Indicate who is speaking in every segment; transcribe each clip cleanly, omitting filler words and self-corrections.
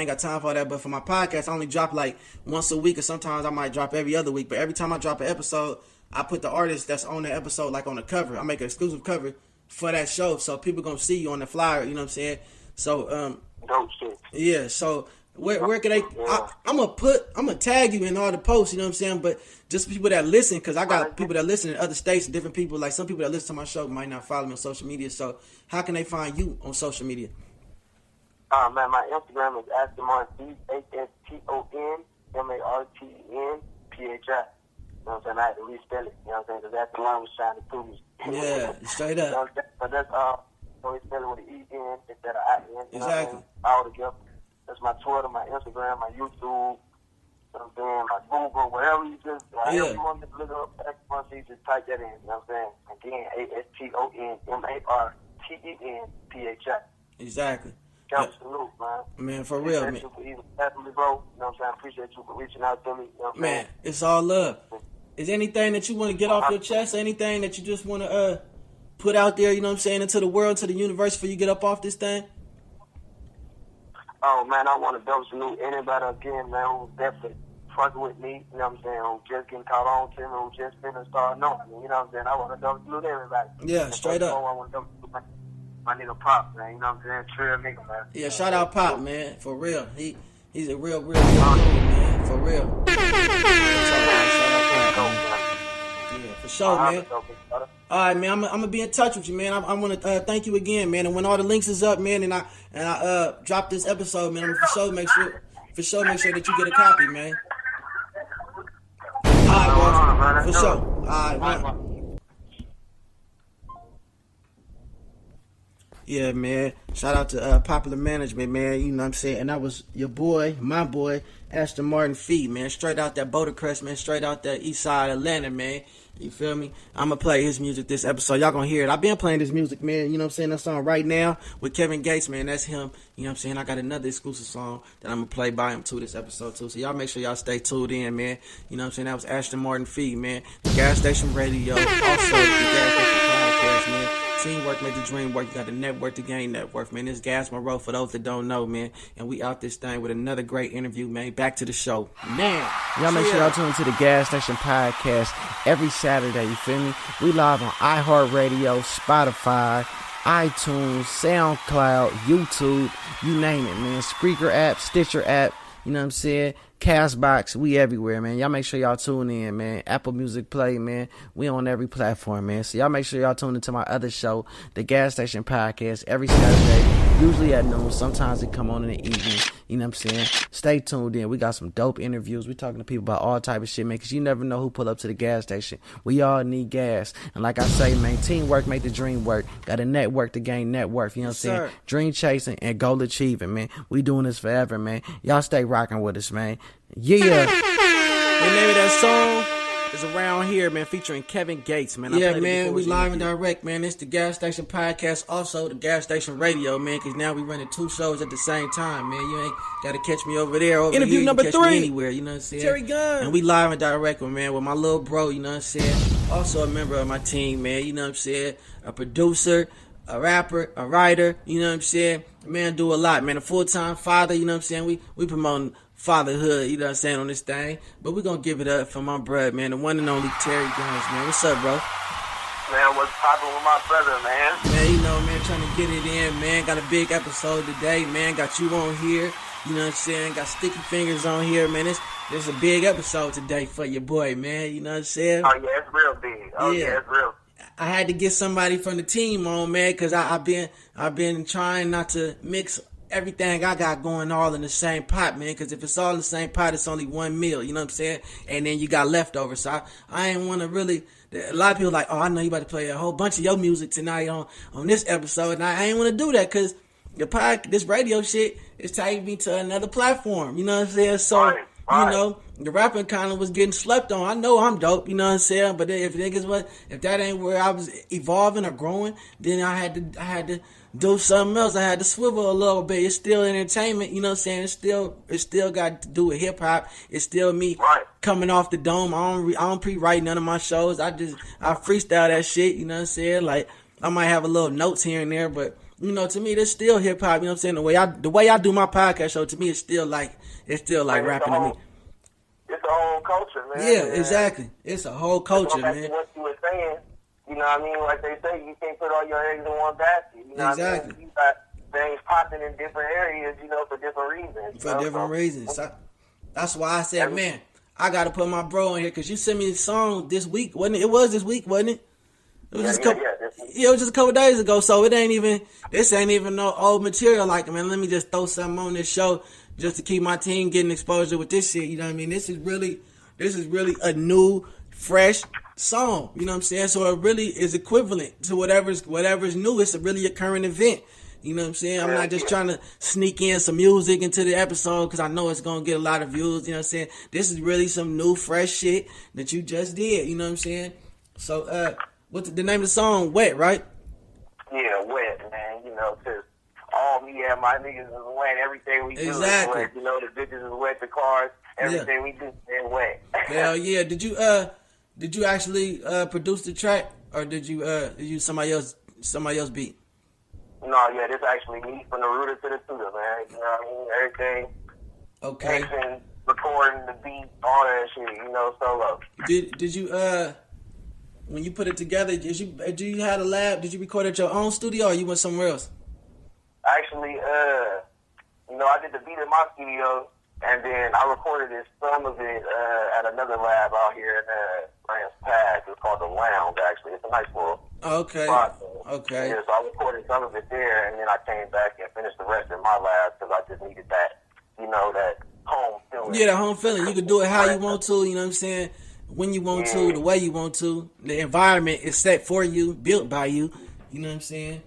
Speaker 1: ain't got time for that. But for my podcast, I only drop like once a week, or sometimes I might drop every other week. But every time I drop an episode, I put the artist that's on the episode like on the cover. I make an exclusive cover for that show, so people gonna see you on the flyer. You know what I'm saying? So
Speaker 2: dope shit.
Speaker 1: Yeah. So where can they? I'm gonna tag you in all the posts. You know what I'm saying? But just people that listen, because I got people that listen in other states, different people. Like some people that listen to my show might not follow me on social media. So how can they find you on social media?
Speaker 2: Man, my Instagram is AstonMarten Phi, AstonMartenPhi. You know what I'm saying? I had to respell it. You know what I'm saying? Because that's the one was trying to prove me.
Speaker 1: Yeah, straight up.
Speaker 2: You know, but that's always spell it with an E-N instead of I-N.
Speaker 1: Exactly.
Speaker 2: All together. That's my Twitter, my Instagram, my YouTube, you know what I'm saying, my Google, whatever you just, however you want to look up, you just type that in, you know what I'm saying? Again, AstonMartenPhi.
Speaker 1: Exactly.
Speaker 2: Salute, man.
Speaker 1: Man, for real, man.
Speaker 2: Me, bro. You know what I'm saying? I appreciate you for reaching out to me. You know what I'm saying?
Speaker 1: It's all love. Is anything that you want to get off your chest? Anything that you just want to put out there, you know what I'm saying, into the world, to the universe before you get up off this thing?
Speaker 2: Oh, man, I want to double salute anybody again, man, who's definitely fucking with me, you know what I'm saying, who just getting caught on to me, who just finna start knowing me, you know what I'm saying? I want to double salute everybody.
Speaker 1: Yeah, straight up.
Speaker 2: I want to double salute my nigga Pop, man, you know what I'm saying? Trill nigga, man.
Speaker 1: Yeah, shout out Pop, man, for real. He's a real dude, man, for real. Yeah, for sure, man. All right, man. I'm gonna be in touch with you, man. I want to thank you again, man. And when all the links is up, man, and I drop this episode, man, I'm gonna for sure make sure that you get a copy, man. All right, boss. For sure. All right, man. Yeah, man. Shout out to Popular Management, man. You know what I'm saying? And that was your boy, my boy, AstonMarten Phi, man. Straight out that Boulder Crest, man. Straight out that east side Atlanta, man. You feel me? I'm going to play his music this episode. Y'all going to hear it. I've been playing this music, man. You know what I'm saying? That song right now with Kevin Gates, man. That's him. You know what I'm saying? I got another exclusive song that I'm going to play by him, too, this episode, too. So y'all make sure y'all stay tuned in, man. You know what I'm saying? That was AstonMarten Phi, man. The Gaszstation Radio. Also, the Gaszstation Podcast, man. Teamwork make the dream work. You got to network to gain net worth, man. This is Gasz Monroe for those that don't know, man. And we out this thing with another great interview, man. Back to the show. Man.
Speaker 3: Y'all make sure y'all tune into the Gaszstation Podcast every Saturday, you feel me? We live on iHeartRadio, Spotify, iTunes, SoundCloud, YouTube, you name it, man. Spreaker app, Stitcher app, you know what I'm saying? Castbox, we everywhere, man. Y'all make sure y'all tune in, man. Apple Music Play, man. We on every platform, man. So y'all make sure y'all tune into my other show, the Gaszstation Podcast, every Saturday, usually at noon. Sometimes it come on in the evening. You know what I'm saying? Stay tuned in. We got some dope interviews. We talking to people about all type of shit, man, because you never know who pull up to the gas station. We all need gas. And like I say, man, teamwork make the dream work. Got to network to gain net worth. You know what I'm saying? Dream chasing and goal achieving, man. We doing this forever, man. Y'all stay rocking with us, man. Yeah.
Speaker 1: The name of that song is Around Here, man, featuring Kevin Gates, man. Yeah, man, we live and direct, man. It's the Gaszstation Podcast, also the Gaszstation Radio, man, because now we running two shows at the same time, man. You ain't got to catch me over there, over Interview here.
Speaker 3: number 3.
Speaker 1: Anywhere, you know what I'm saying?
Speaker 3: Terry Gunz.
Speaker 1: And we live and direct, man, with my little bro, you know what I'm saying? Also a member of my team, man, you know what I'm saying? A producer, a rapper, a writer, you know what I'm saying? Man, do a lot, man. A full-time father, you know what I'm saying? We promoting fatherhood, you know what I'm saying, on this thing. But we're going to give it up for my brother, man, the one and only Terry Gunz, man. What's up, bro?
Speaker 2: Man, what's poppin' with my brother, man?
Speaker 1: Man, you know, man, trying to get it in, man. Got a big episode today, man. Got you on here, you know what I'm saying? Got Sticky Fingers on here, man. This is a big episode today for your boy, man. You know what I'm saying?
Speaker 2: Oh, yeah, it's real big. Oh, yeah, it's real.
Speaker 1: I had to get somebody from the team on, man, because I've been trying not to mix everything I got going all in the same pot, man, because if it's all in the same pot, it's only one meal, you know what I'm saying? And then you got leftovers. So I ain't want to really, a lot of people like, oh, I know you about to play a whole bunch of your music tonight on this episode, and I ain't want to do that because this radio shit is taking me to another platform, you know what I'm saying? So, you know, the rapping kind of was getting slept on. I know I'm dope, you know what I'm saying? But if that ain't where I was evolving or growing, then I had to do something else. I had to swivel a little bit. It's still entertainment, you know what I'm saying? It still got to do with hip hop. It's still me coming off the dome. I don't pre-write none of my shows. I freestyle that shit, you know what I'm saying? Like, I might have a little notes here and there, but you know, to me, this still hip hop. You know what I'm saying? The way I do my podcast show, to me, it's still like rapping to me.
Speaker 2: It's a whole culture, man.
Speaker 1: Yeah, exactly. It's a whole culture, man.
Speaker 2: What you were saying, you know what I mean? Like they say, you can't put all your eggs in one basket. You know
Speaker 1: exactly.
Speaker 2: What I mean? You got things popping in different areas, you know, for different reasons.
Speaker 1: For different reasons. That's why I said, man, I got to put my bro in here, because you sent me a song this week, wasn't it? It was this week, wasn't it? It was it was just a couple days ago, so this ain't even no old material. Like, man, let me just throw something on this show just to keep my team getting exposure with this shit. You know what I mean? This is really a new, fresh song. You know what I'm saying? So it really is equivalent to whatever's new. It's really a current event. You know what I'm saying? I'm not just trying to sneak in some music into the episode because I know it's going to get a lot of views. You know what I'm saying? This is really some new, fresh shit that you just did. You know what I'm saying? So, what's the name of the song? Wett, right?
Speaker 2: Yeah, Wett, man. You know, because all me and my niggas is wet. Everything we do is wet. You know, the bitches is wet, the cars, everything we do is wet.
Speaker 1: Hell yeah. Did you actually produce the track, or did you somebody else beat?
Speaker 2: No, yeah, this actually me from the rooter to the tutor, man. You know what I mean? Everything.
Speaker 1: Okay.
Speaker 2: Mixing, recording the beat, all that shit, you know, solo.
Speaker 1: Did you when you put it together, did you have a lab? Did you record at your own studio, or you went somewhere else?
Speaker 2: Actually, you know, I did the beat in my studio, and then I recorded some of it at another lab out here in France Pass. It's called The Lounge, actually. It's a nice little spot.
Speaker 1: Okay.
Speaker 2: Yeah, so I recorded some of it there, and then I came back and finished the rest in my lab because I just needed that, you know, that home feeling.
Speaker 1: Yeah, the home feeling. You can do it how you want to, you know what I'm saying? When you want to, the way you want to. The environment is set for you, built by you. You know what I'm saying?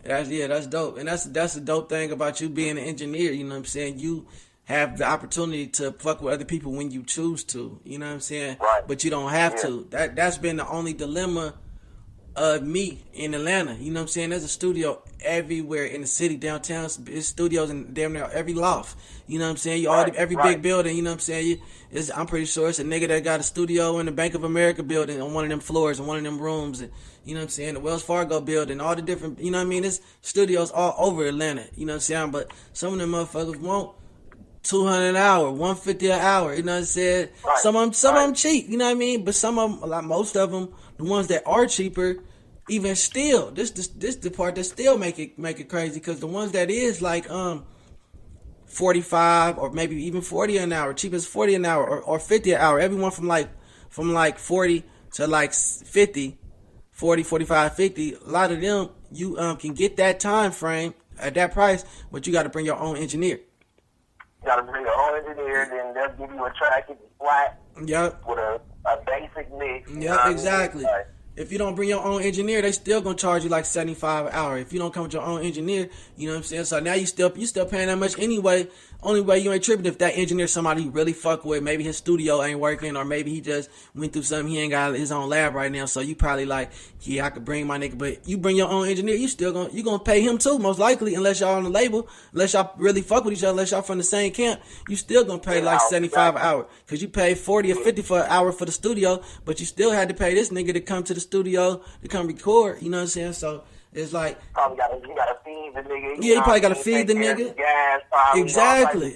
Speaker 1: That's dope. And that's the dope thing about you being an engineer. You know what I'm saying? You have the opportunity to fuck with other people when you choose to. You know what I'm saying?
Speaker 2: Right.
Speaker 1: But you don't have to. That's been the only dilemma of me in Atlanta. You know what I'm saying? There's a studio everywhere in the city, downtown. There's studios in damn near every loft. You know what I'm saying? Every big building, you know what I'm saying? I'm pretty sure it's a nigga that got a studio in the Bank of America building on one of them floors and one of them rooms. And, you know what I'm saying? The Wells Fargo building, all the different, you know what I mean? There's studios all over Atlanta. You know what I'm saying? But some of them motherfuckers want $200 an hour, $150 an hour. You know what I'm saying?
Speaker 2: Right.
Speaker 1: Some of them cheap. You know what I mean? But some of them, like most of them, the ones that are cheaper, even still, this the part that still make it crazy, because the ones that is like 45 or maybe even 40 an hour, cheap as 40 an hour or 50 an hour, everyone from like 40 to like 50, 40, 45, 50, a lot of them you can get that time frame at that price, but you got to bring your own engineer.
Speaker 2: You got to bring your own engineer, then they'll give you a track that's flat.
Speaker 1: Yep.
Speaker 2: With a basic mix.
Speaker 1: Yep, exactly. If you don't bring your own engineer, they still gonna charge you like $75 an hour. If you don't come with your own engineer, you know what I'm saying? So now you still paying that much anyway. Only way you ain't tripping if that engineer somebody you really fuck with. Maybe his studio ain't working, or maybe he just went through something. He ain't got his own lab right now. So you probably like, yeah, I could bring my nigga, but you bring your own engineer, you gonna pay him too, most likely, unless y'all on the label, unless y'all really fuck with each other, unless y'all from the same camp. You still gonna pay like $75 an hour, because you paid 40 or 50 for an hour for the studio, but you still had to pay this nigga to come to the studio to come record. You know what I'm saying? So it's like,
Speaker 2: you gotta feed the nigga.
Speaker 1: Yeah, you probably gotta feed the nigga.
Speaker 2: Gas,
Speaker 1: Exactly.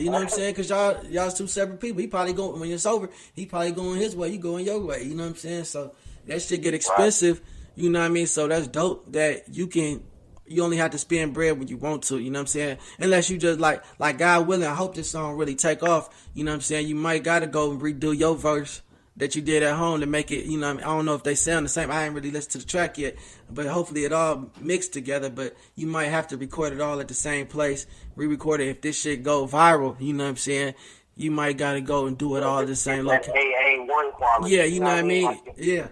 Speaker 1: You know what I'm saying? Because y'all two separate people. He probably going, when it's over, he probably going his way, you going your way. You know what I'm saying? So that shit get expensive. Right. You know what I mean? So that's dope that you only have to spend bread when you want to. You know what I'm saying? Unless you just like God willing, I hope this song really take off. You know what I'm saying? You might gotta go and redo your verse that you did at home to make it, you know, I don't know if they sound the same. I ain't really listened to the track yet, but hopefully it all mixed together. But you might have to record it all at the same place, re-record it. If this shit go viral, you know what I'm saying, you might gotta go and do it all at the same location.
Speaker 2: AA1 quality.
Speaker 1: Yeah, you know what I mean? Yeah.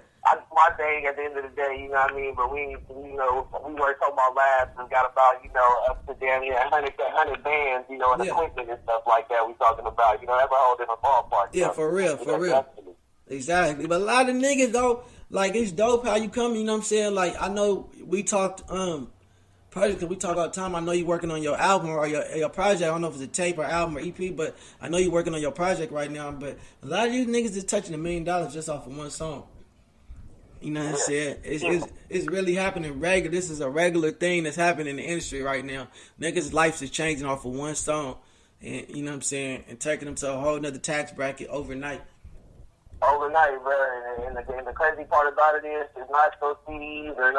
Speaker 2: My thing at the end of the day, you know what I mean? But we were talking about labs and got about, you know, up to damn near 100 bands, you know, and equipment and stuff like that we talking about. You know, that's a whole different ballpark.
Speaker 1: Yeah, for real. Exactly. But a lot of niggas though, like, it's dope how you come, you know what I'm saying? Like, I know we talked project, cause we talk all the time. I know you working on your album or your project. I don't know if it's a tape or album or EP, but I know you working on your project right now. But a lot of these niggas is touching $1 million just off of one song. You know what I'm saying? It's really happening regular. This is a regular thing that's happening in the industry right now. Niggas' lives is changing off of one song. And you know what I'm saying? And taking them to a whole nother tax bracket overnight.
Speaker 2: Overnight, bro. And the crazy part about it is, it's not no CDs or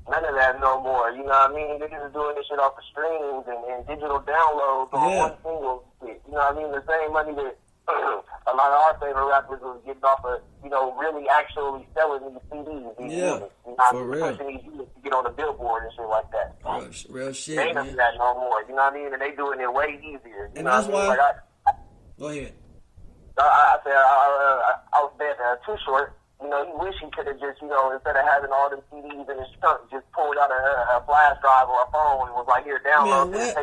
Speaker 2: none of that no more. You know what I mean? Niggas is doing this shit off of streams and digital downloads on one single shit. You know what I mean? The same money that a lot of our favorite rappers was getting off of, really actually selling these CDs. These units,
Speaker 1: for real.
Speaker 2: Pushing these units to get on the billboard and shit like that.
Speaker 1: Real shit,
Speaker 2: they don't do that no more. You know what I mean? And they doing it way easier.
Speaker 1: And that's why.
Speaker 2: Like
Speaker 1: go ahead.
Speaker 2: I said I was bad Too Short. He wish he could have just, instead of having all them CDs in his trunk, just pulled out a flash drive or a phone and was like, here, download this.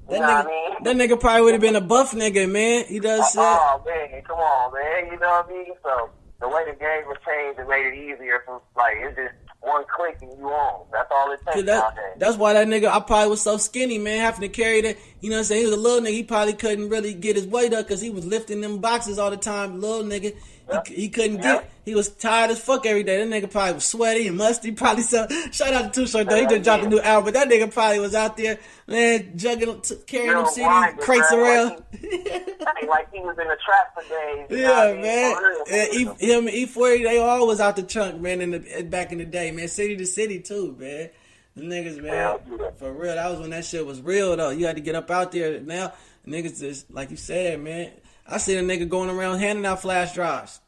Speaker 1: That nigga probably would have been a buff nigga, man. He does shit.
Speaker 2: Oh, man, come on, man. You know what I mean? So, the way the game has changed and made it easier, it's just one click and you on. That's all it takes nowadays.
Speaker 1: That's why that nigga, I probably was so skinny, man, having to carry that. You know what I'm saying? He was a little nigga. He probably couldn't really get his weight up because he was lifting them boxes all the time. Little nigga. He couldn't get. He was tired as fuck every day. That nigga probably was sweaty and musty. Probably shout out to Too Short though. He just dropped a new album. But that nigga probably was out there, man, juggling, carrying them CDs, crates around.
Speaker 2: Like he was in a trap for days.
Speaker 1: Yeah, man. And him and E40, they all was out the trunk, man. Back in the day, man. City to city too, man. The niggas, man, for real. That was when that shit was real though. You had to get up out there. Now niggas just like you said, man. I see a nigga going around handing out flash drives.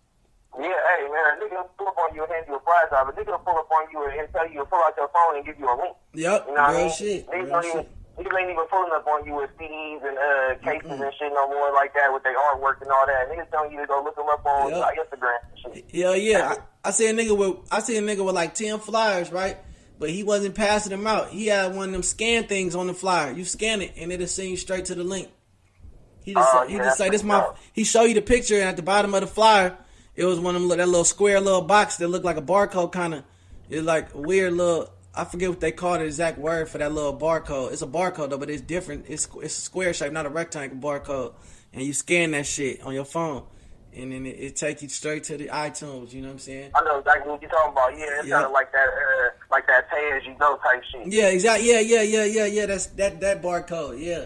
Speaker 2: Yeah, hey, man, a nigga will pull up on you and hand you a flash drive. A nigga will pull up on you and tell you to pull out your phone and give you a link.
Speaker 1: Yep,
Speaker 2: you know what I mean?
Speaker 1: Shit.
Speaker 2: Niggas ain't even pulling up on you with CDs and cases and shit no more like that with their artwork and all that. Niggas telling you to go look them up on Instagram and shit.
Speaker 1: Yeah. I see a nigga with like 10 flyers, right? But he wasn't passing them out. He had one of them scan things on the flyer. You scan it and it'll send you straight to the link. He just say this my. He show you the picture and at the bottom of the flyer, it was one of them that little square little box that looked like a barcode kind of. It's like a weird little. I forget what they call the exact word for that little barcode. It's a barcode though, but it's different. It's a square shape, not a rectangle barcode. And you scan that shit on your phone, and then it take you straight to the iTunes. You know what I'm saying?
Speaker 2: I know exactly what you're talking about. Yeah, it's kind of like that pay as you go type shit.
Speaker 1: Yeah, exactly. Yeah. That's that barcode. Yeah.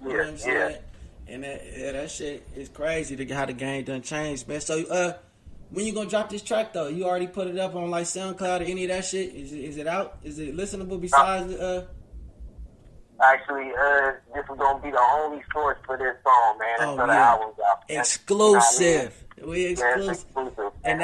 Speaker 1: You know what I'm saying? And that shit is crazy how the game done changed, man. So, when you gonna drop this track though? You already put it up on like SoundCloud or any of that shit? Is it out? Is it listenable besides
Speaker 2: Actually, this is gonna be the only source for this song, man. Until the album's out.
Speaker 1: Exclusive. We exclusive.
Speaker 2: Exclusive.
Speaker 1: And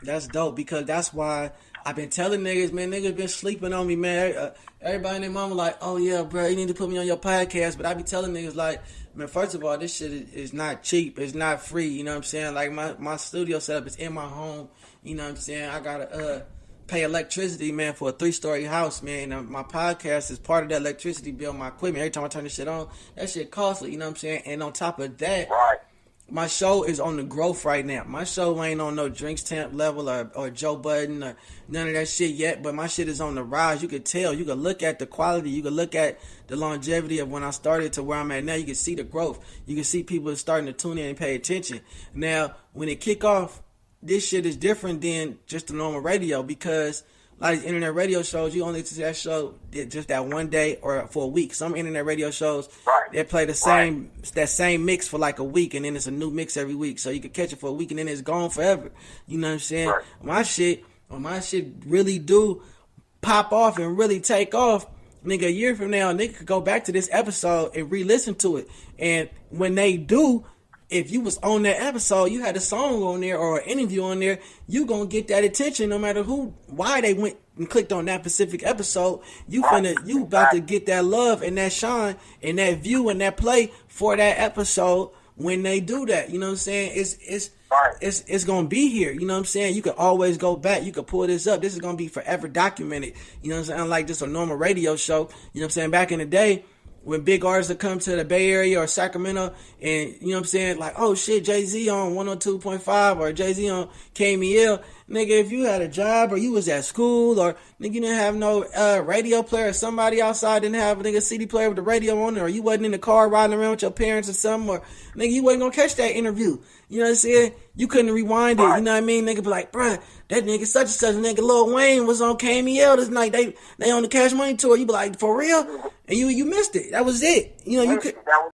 Speaker 1: that's dope because that's why I've been telling niggas, man, niggas been sleeping on me, man. Everybody and their mama like, oh yeah, bro, you need to put me on your podcast. But I be telling niggas like, man, first of all, this shit is not cheap. It's not free. You know what I'm saying? Like my studio setup is in my home. You know what I'm saying? I gotta pay electricity, man, for a 3-story house, man. And my podcast is part of that electricity bill. My equipment, every time I turn this shit on, that shit costly. You know what I'm saying? And on top of that, my show is on the growth right now. My show ain't on no Drinks Temp level or Joe Budden or none of that shit yet, but my shit is on the rise. You could tell. You could look at the quality. You could look at the longevity of when I started to where I'm at now. You can see the growth. You can see people starting to tune in and pay attention. Now, when it kick off, this shit is different than just the normal radio because like internet radio shows, you only see that show just that one day or for a week. Some internet radio shows, they play that same mix for like a week, and then it's a new mix every week. So you can catch it for a week, and then it's gone forever. You know what I'm saying? My shit really do pop off and really take off, nigga, a year from now, nigga could go back to this episode and re-listen to it. And when they do, if you was on that episode, you had a song on there or an interview on there, you gonna get that attention no matter why they went and clicked on that specific episode. You about to get that love and that shine and that view and that play for that episode when they do that. You know what I'm saying? It's gonna be here. You know what I'm saying? You can always go back. You can pull this up. This is gonna be forever documented. You know what I'm saying? Unlike just a normal radio show. You know what I'm saying? Back in the day, when big artists would come to the Bay Area or Sacramento and, you know what I'm saying, like, oh shit, Jay-Z on 102.5 or Jay-Z on KMEL, nigga, if you had a job or you was at school or nigga you didn't have no radio player or somebody outside didn't have a nigga CD player with the radio on it, or you wasn't in the car riding around with your parents or something, or nigga you wasn't gonna catch that interview. You know what I'm saying? You couldn't rewind it. You know what I mean? Nigga be like, bruh, that nigga such and such nigga Lil Wayne was on KMEL this night. They on the Cash Money tour. You be like, for real? And you missed it. That was it. You know you could.
Speaker 2: That was